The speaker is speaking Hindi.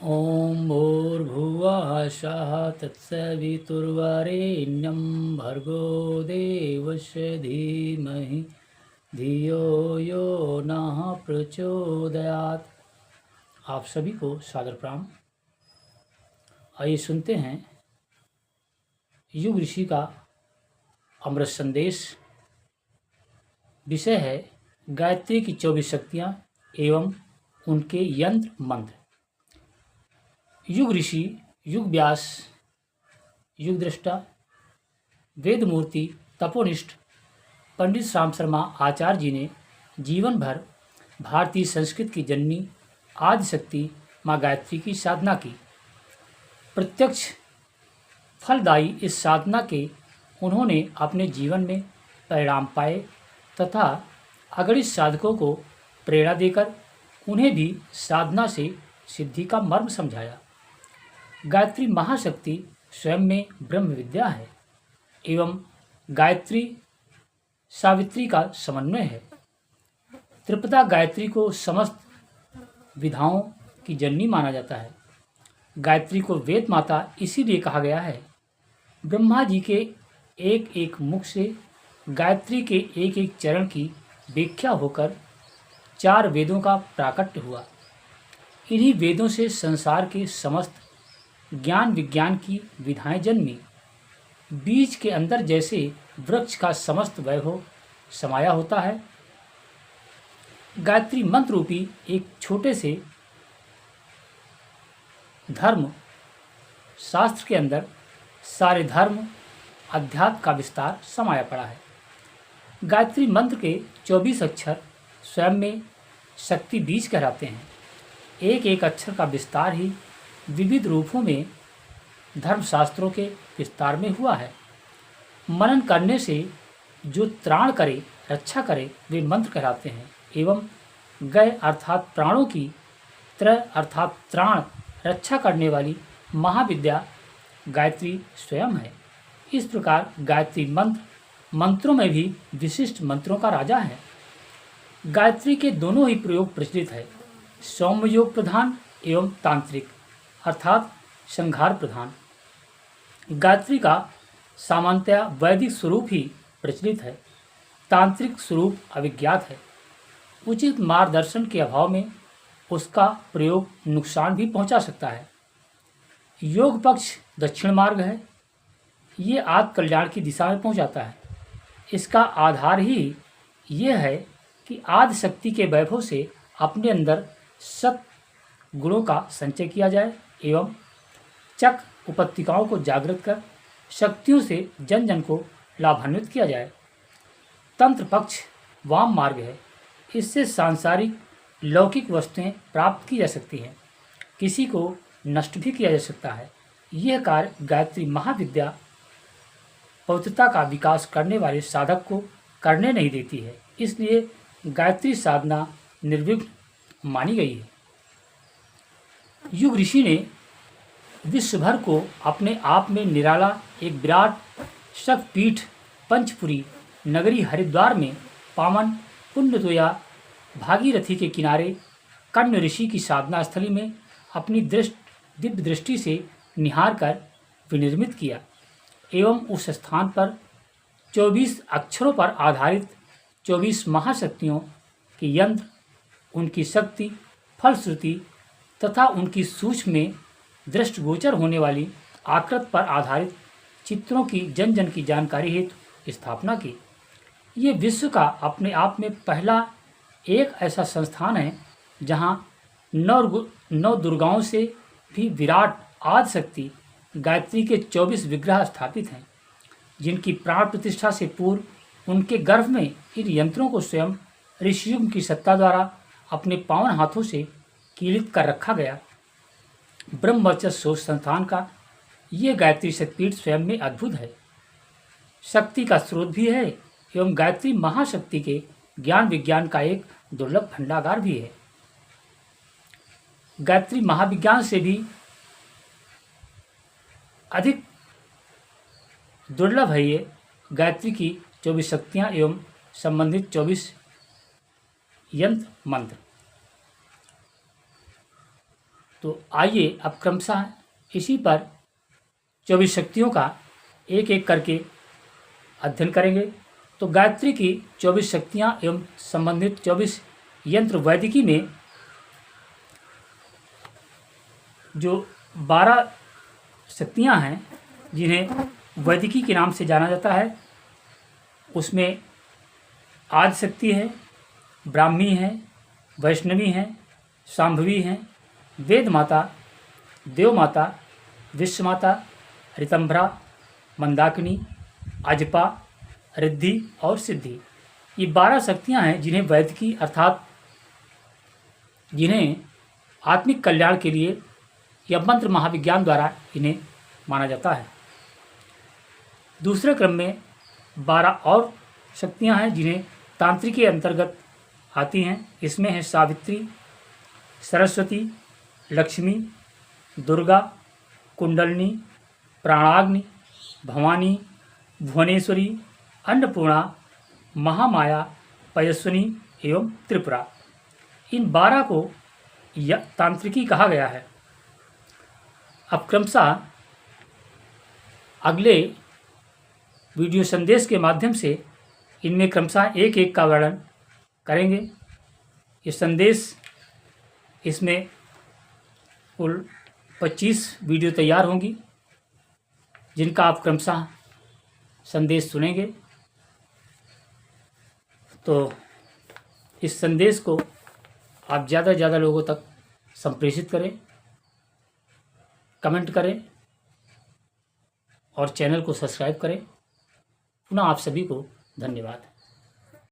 ॐ भूर्भुवः स्वः तत्सवितुर्वरेण्यं भर्गो देवस्य धीमहि धियो यो नः प्रचोदयात्। आप सभी को सादर प्रणाम। आइए सुनते हैं युग ऋषि का अमृत संदेश। विषय है गायत्री की 24 शक्तियाँ एवं उनके यंत्र मंत्र। युग ऋषि, युग व्यास, युग दृष्टा, वेद मूर्ति, तपोनिष्ठ पंडित राम शर्मा आचार्य जी ने जीवन भर भारतीय संस्कृत की जननी आदिशक्ति माँ गायत्री की साधना की। प्रत्यक्ष फलदायी इस साधना के उन्होंने अपने जीवन में परिणाम पाए तथा अगणित साधकों को प्रेरणा देकर उन्हें भी साधना से सिद्धि का मर्म समझाया। गायत्री महाशक्ति स्वयं में ब्रह्म विद्या है एवं गायत्री सावित्री का समन्वय है। त्रिपदा गायत्री को समस्त विधाओं की जननी माना जाता है। गायत्री को वेद माता इसीलिए कहा गया है। ब्रह्मा जी के एक एक मुख से गायत्री के एक एक चरण की व्याख्या होकर 4 वेदों का प्राकट्य हुआ। इन्हीं वेदों से संसार के समस्त ज्ञान विज्ञान की विधाएं जन्मी। बीज के अंदर जैसे वृक्ष का समस्त वैभव समाया होता है, गायत्री मंत्र रूपी एक छोटे से धर्म शास्त्र के अंदर सारे धर्म अध्यात्म का विस्तार समाया पड़ा है। गायत्री मंत्र के 24 अक्षर स्वयं में शक्ति बीज कहलाते हैं। एक एक अक्षर का विस्तार ही विविध रूपों में धर्मशास्त्रों के विस्तार में हुआ है। मनन करने से जो त्राण करे, रक्षा करे, वे मंत्र कहलाते हैं एवं गय अर्थात प्राणों की त्रय अर्थात त्राण रक्षा करने वाली महाविद्या गायत्री स्वयं है। इस प्रकार गायत्री मंत्र मंत्रों में भी विशिष्ट मंत्रों का राजा है। गायत्री के दोनों ही प्रयोग प्रचलित है, सौम्य योग प्रधान एवं तांत्रिक अर्थात संहार प्रधान। गायत्री का सामान्यतया वैदिक स्वरूप ही प्रचलित है, तांत्रिक स्वरूप अविज्ञात है। उचित मार्गदर्शन के अभाव में उसका प्रयोग नुकसान भी पहुंचा सकता है। योग पक्ष दक्षिण मार्ग है, ये आत्म कल्याण की दिशा में पहुंचाता है। इसका आधार ही यह है कि आदि शक्ति के वैभव से अपने अंदर सत गुणों का संचय किया जाए एवं चक उपत्तिकाओं को जागृत कर शक्तियों से जन जन को लाभान्वित किया जाए। तंत्र पक्ष वाम मार्ग है, इससे सांसारिक लौकिक वस्तुएं प्राप्त की जा सकती हैं, किसी को नष्ट भी किया जा सकता है। यह कार्य गायत्री महाविद्या पवित्रता का विकास करने वाले साधक को करने नहीं देती है, इसलिए गायत्री साधना निर्विघ्न मानी गई है। युग ऋषि ने विश्व भर को अपने आप में निराला एक विराट शक्तिपीठ पंचपुरी नगरी हरिद्वार में पावन पुण्यतोया भागीरथी के किनारे कण्व ऋषि की साधना स्थली में अपनी दिव्य दृष्टि से निहार कर विनिर्मित किया एवं उस स्थान पर 24 अक्षरों पर आधारित 24 महाशक्तियों के यंत्र, उनकी शक्ति, फलश्रुति तथा उनकी सूक्ष्म में दृष्टिगोचर होने वाली आकृत पर आधारित चित्रों की जन जन की जानकारी हेतु स्थापना की। ये विश्व का अपने आप में पहला एक ऐसा संस्थान है जहाँ 9 दुर्गाओं से भी विराट आदि शक्ति गायत्री के 24 विग्रह स्थापित हैं, जिनकी प्राण प्रतिष्ठा से पूर्व उनके गर्भ में इन यंत्रों को स्वयं ऋषियों की सत्ता द्वारा अपने पावन हाथों से कीलित कर रखा गया। ब्रह्मवर्चस्व संस्थान का ये गायत्री शक्तिपीठ स्वयं में अद्भुत है, शक्ति का स्रोत भी है एवं गायत्री महाशक्ति के ज्ञान विज्ञान का एक दुर्लभ भंडागार भी है। गायत्री महाविज्ञान से भी अधिक दुर्लभ है ये गायत्री की 24 शक्तियाँ एवं संबंधित 24 यंत्र मंत्र। तो आइए अब क्रमशः इसी पर 24 शक्तियों का एक एक करके अध्ययन करेंगे। तो गायत्री की 24 शक्तियाँ एवं संबंधित 24 यंत्र वैदिकी में जो 12 शक्तियाँ हैं जिन्हें वैदिकी के नाम से जाना जाता है, उसमें आदि शक्ति है, ब्राह्मी है, वैष्णवी है, शांभवी है, वेद माता, देव माता, विश्व माता, ऋतंभरा, मंदाकिनी, अजपा, रिद्धि और सिद्धि। ये 12 शक्तियाँ हैं जिन्हें वैदिकी अर्थात जिन्हें आत्मिक कल्याण के लिए या मंत्र महाविज्ञान द्वारा इन्हें माना जाता है। दूसरे क्रम में 12 और शक्तियाँ हैं जिन्हें तांत्रिक के अंतर्गत आती हैं। इसमें है सावित्री, सरस्वती, लक्ष्मी, दुर्गा, कुंडलिनी, प्राणाग्नि, भवानी, भुवनेश्वरी, अन्नपूर्णा, महामाया, पयस्विनी एवं त्रिपुरा। इन 12 को तांत्रिकी कहा गया है। अब क्रमशः अगले वीडियो संदेश के माध्यम से इनमें क्रमशः एक एक का वर्णन करेंगे। ये संदेश इसमें कुल 25 वीडियो तैयार होंगी जिनका आप क्रमशः संदेश सुनेंगे। तो इस संदेश को आप ज़्यादा से ज़्यादा लोगों तक संप्रेषित करें, कमेंट करें और चैनल को सब्सक्राइब करें। पुनः आप सभी को धन्यवाद।